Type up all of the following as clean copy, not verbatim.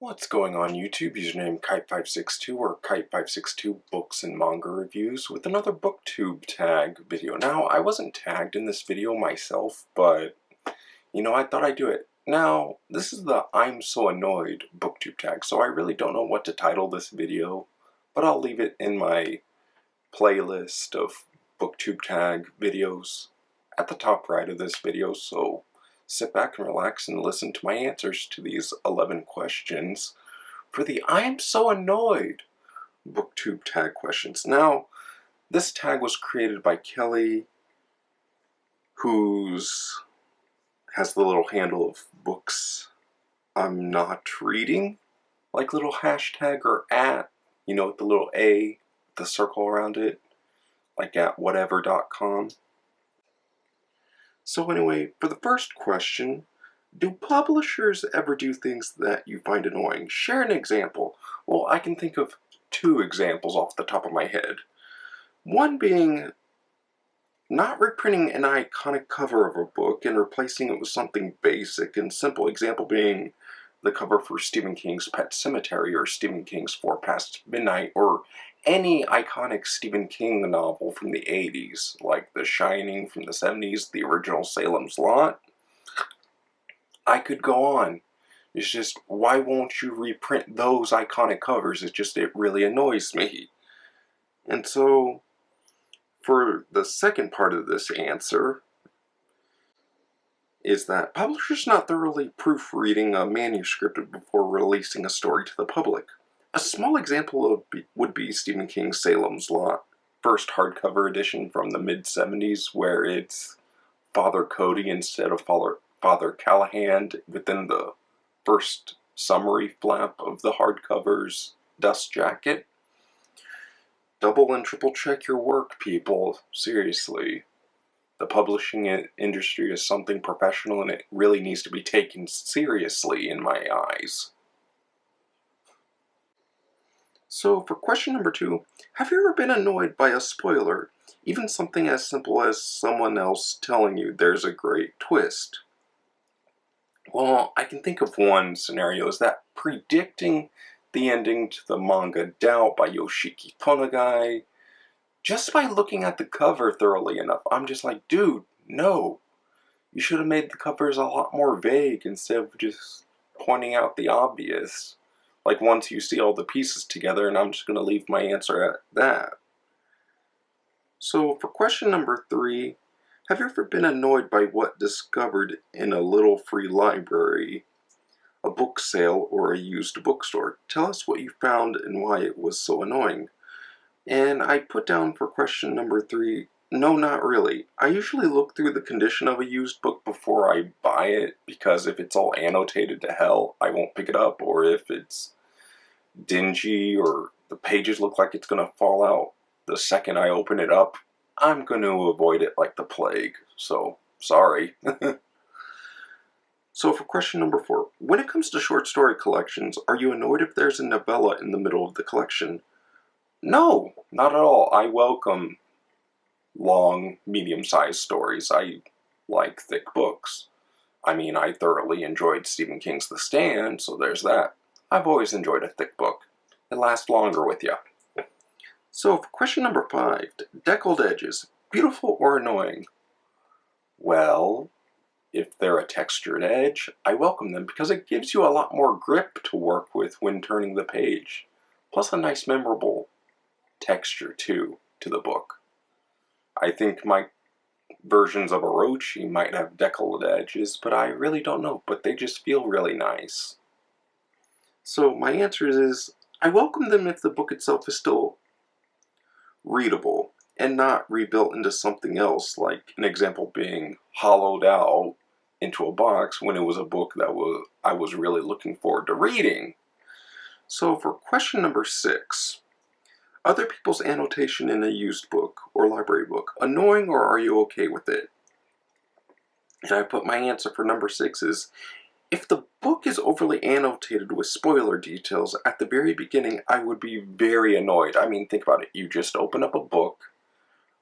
What's going on YouTube? Username Kite562 or Kite562 Books and Manga Reviews with another booktube tag video. Now, I wasn't tagged in this video myself, but, I thought I'd do it. Now, this is the I'm So Annoyed booktube tag, so I really don't know what to title this video, but I'll leave it in my playlist of booktube tag videos at the top right of this video, so sit back and relax and listen to my answers to these 11 questions for the I am so annoyed booktube tag questions. Now, this tag was created by Kelly, who's has the little handle of books I'm not reading, like little hashtag or at, with the little A, the circle around it, like at whatever.com. So anyway, for the first question, do publishers ever do things that you find annoying? Share an example. Well, I can think of two examples off the top of my head. One being not reprinting an iconic cover of a book and replacing it with something basic and simple. Example being the cover for Stephen King's Pet Sematary or Stephen King's 4 Past Midnight or any iconic Stephen King novel from the 80s, like The Shining from the 70s, the original Salem's Lot. I could go on. It's just, why won't you reprint those iconic covers? It really annoys me. And so, for the second part of this answer, is that publishers not thoroughly proofreading a manuscript before releasing a story to the public. A small example would be Stephen King's Salem's Lot, first hardcover edition from the mid-70s, where it's Father Cody instead of Father Callahan within the first summary flap of the hardcover's dust jacket. Double and triple check your work, people. Seriously. The publishing industry is something professional and it really needs to be taken seriously in my eyes. So for question number 2, have you ever been annoyed by a spoiler? Even something as simple as someone else telling you there's a great twist. Well, I can think of one scenario, is that predicting the ending to the manga Doubt by Yoshiki Tonagai. Just by looking at the cover thoroughly enough, I'm just like, dude, no. You should have made the covers a lot more vague instead of just pointing out the obvious. Like once you see all the pieces together, and I'm just going to leave my answer at that. So for question number 3, have you ever been annoyed by what discovered in a little free library, a book sale, or a used bookstore? Tell us what you found and why it was so annoying. And I put down for question number 3, no, not really. I usually look through the condition of a used book before I buy it, because if it's all annotated to hell, I won't pick it up, or if it's dingy or the pages look like it's going to fall out the second I open it up, I'm going to avoid it like the plague. So, sorry. So for question number 4, when it comes to short story collections, are you annoyed if there's a novella in the middle of the collection? No, not at all. I welcome long, medium-sized stories. I like thick books. I mean, I thoroughly enjoyed Stephen King's The Stand, so there's that. I've always enjoyed a thick book. It lasts longer with you. So for question number 5, deckled edges, beautiful or annoying? Well, if they're a textured edge, I welcome them because it gives you a lot more grip to work with when turning the page. Plus a nice, memorable texture, too, to the book. I think my versions of Orochi might have deckled edges, but I really don't know, but they just feel really nice. So my answer is, I welcome them if the book itself is still readable and not rebuilt into something else, like an example being hollowed out into a box when it was a book that I was really looking forward to reading. So for question number 6, other people's annotation in a used book or library book, annoying or are you okay with it? And I put my answer for number 6 is, if the book is overly annotated with spoiler details at the very beginning, I would be very annoyed. I mean, think about it. You just open up a book,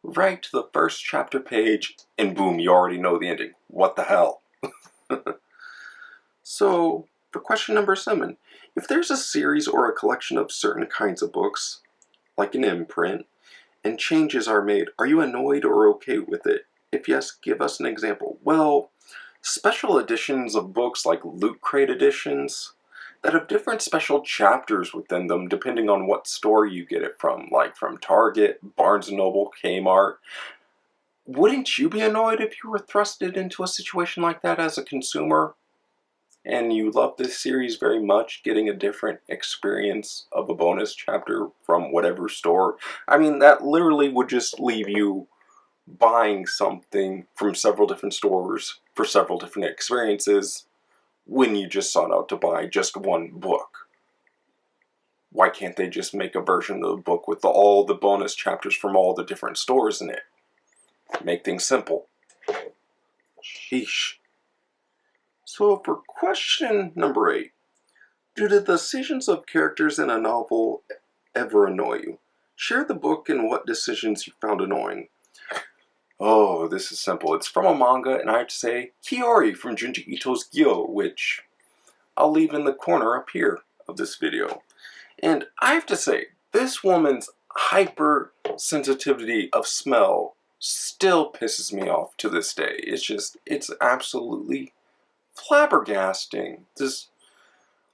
right to the first chapter page, and boom, you already know the ending. What the hell? So, for question number 7, If there's a series or a collection of certain kinds of books, like an imprint, and changes are made, are you annoyed or okay with it? If yes, give us an example. Well, special editions of books like Loot Crate editions that have different special chapters within them depending on what store you get it from, like from Target, Barnes & Noble, Kmart. Wouldn't you be annoyed if you were thrusted into a situation like that as a consumer? And you love this series very much, getting a different experience of a bonus chapter from whatever store. I mean, that literally would just leave you buying something from several different stores for several different experiences when you just sought out to buy just one book. Why can't they just make a version of the book with all the bonus chapters from all the different stores in it? Make things simple. Sheesh. So for question number 8, do the decisions of characters in a novel ever annoy you? Share the book and what decisions you found annoying. Oh, this is simple. It's from a manga, and I have to say, Kiori from Junji Ito's Gyo, which I'll leave in the corner up here of this video. And I have to say, this woman's hypersensitivity of smell still pisses me off to this day. It's absolutely flabbergasting. This,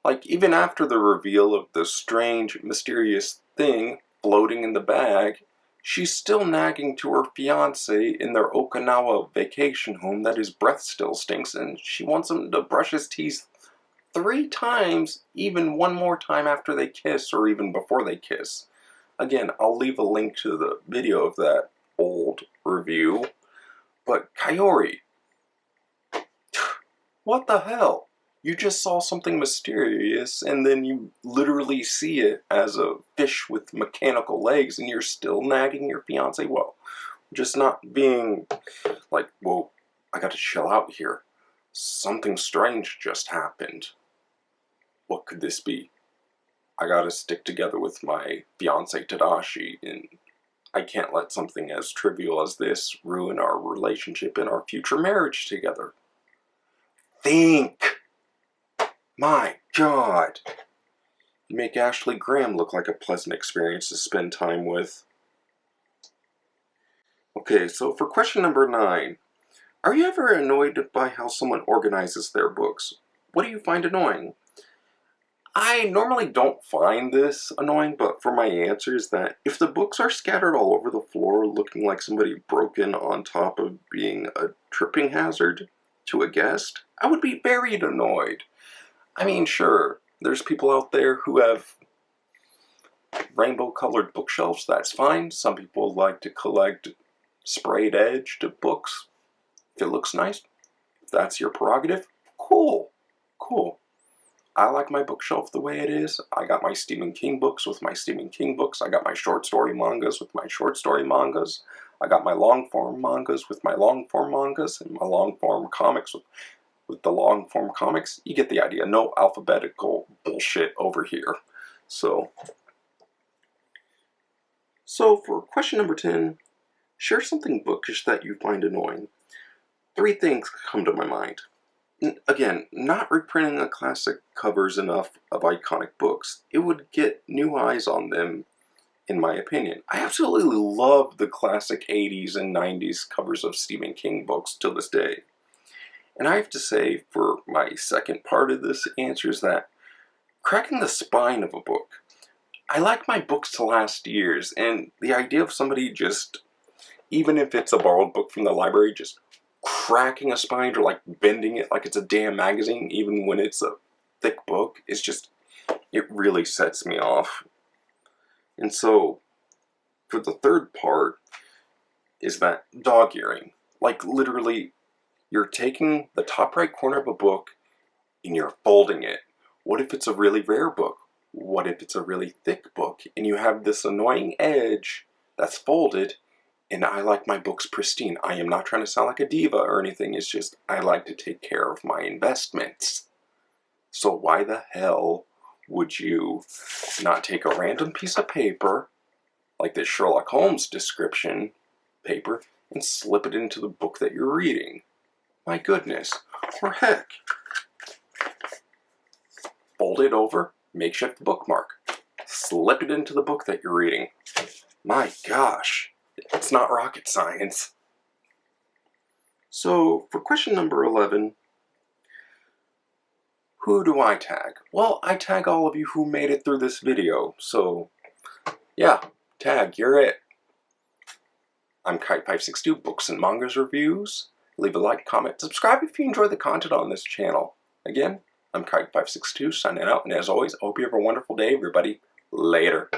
like, even after the reveal of the strange, mysterious thing floating in the bag, she's still nagging to her fiancé in their Okinawa vacation home that his breath still stinks, and she wants him to brush his teeth 3 times, even one more time after they kiss, or even before they kiss. Again, I'll leave a link to the video of that old review. But Kiori, what the hell? You just saw something mysterious, and then you literally see it as a fish with mechanical legs, and you're still nagging your fiancé? Well, just not being like, whoa, I gotta chill out here. Something strange just happened. What could this be? I gotta stick together with my fiancé Tadashi, and I can't let something as trivial as this ruin our relationship and our future marriage together. Think! My God! You make Ashley Graham look like a pleasant experience to spend time with. Okay, so for question number 9, are you ever annoyed by how someone organizes their books? What do you find annoying? I normally don't find this annoying, but for my answer is that if the books are scattered all over the floor looking like somebody broken on top of being a tripping hazard to a guest, I would be very annoyed. I mean, sure, there's people out there who have rainbow-colored bookshelves, that's fine. Some people like to collect sprayed-edged books. If it looks nice, if that's your prerogative, cool. I like my bookshelf the way it is. I got my Stephen King books with my Stephen King books. I got my short story mangas with my short story mangas. I got my long form mangas with my long form mangas, and my long form comics with the long form comics. You get the idea. No alphabetical bullshit over here. So for question number 10, share something bookish that you find annoying. 3 things come to my mind. Again, not reprinting the classic covers enough of iconic books. It would get new eyes on them, in my opinion. I absolutely love the classic 80s and 90s covers of Stephen King books till this day. And I have to say, for my second part of this answer, is that cracking the spine of a book. I like my books to last years, and the idea of somebody just, even if it's a borrowed book from the library, just cracking a spine or like bending it like it's a damn magazine, even when it's a thick book, is just, it really sets me off. And so, for the third part, is that dog earing. Like, literally, you're taking the top right corner of a book and you're folding it. What if it's a really rare book? What if it's a really thick book? And you have this annoying edge that's folded. And I like my books pristine. I am not trying to sound like a diva or anything. It's just I like to take care of my investments. So why the hell would you not take a random piece of paper, like this Sherlock Holmes description paper, and slip it into the book that you're reading? My goodness. Or heck, fold it over, makeshift bookmark, slip it into the book that you're reading. My gosh, it's not rocket science. So for question number 11, who do I tag? Well, I tag all of you who made it through this video, so yeah, tag, you're it. I'm Kite562, Books and Mangas Reviews. Leave a like, comment, subscribe if you enjoy the content on this channel. Again, I'm Kite562 signing out, and as always, I hope you have a wonderful day, everybody. Later.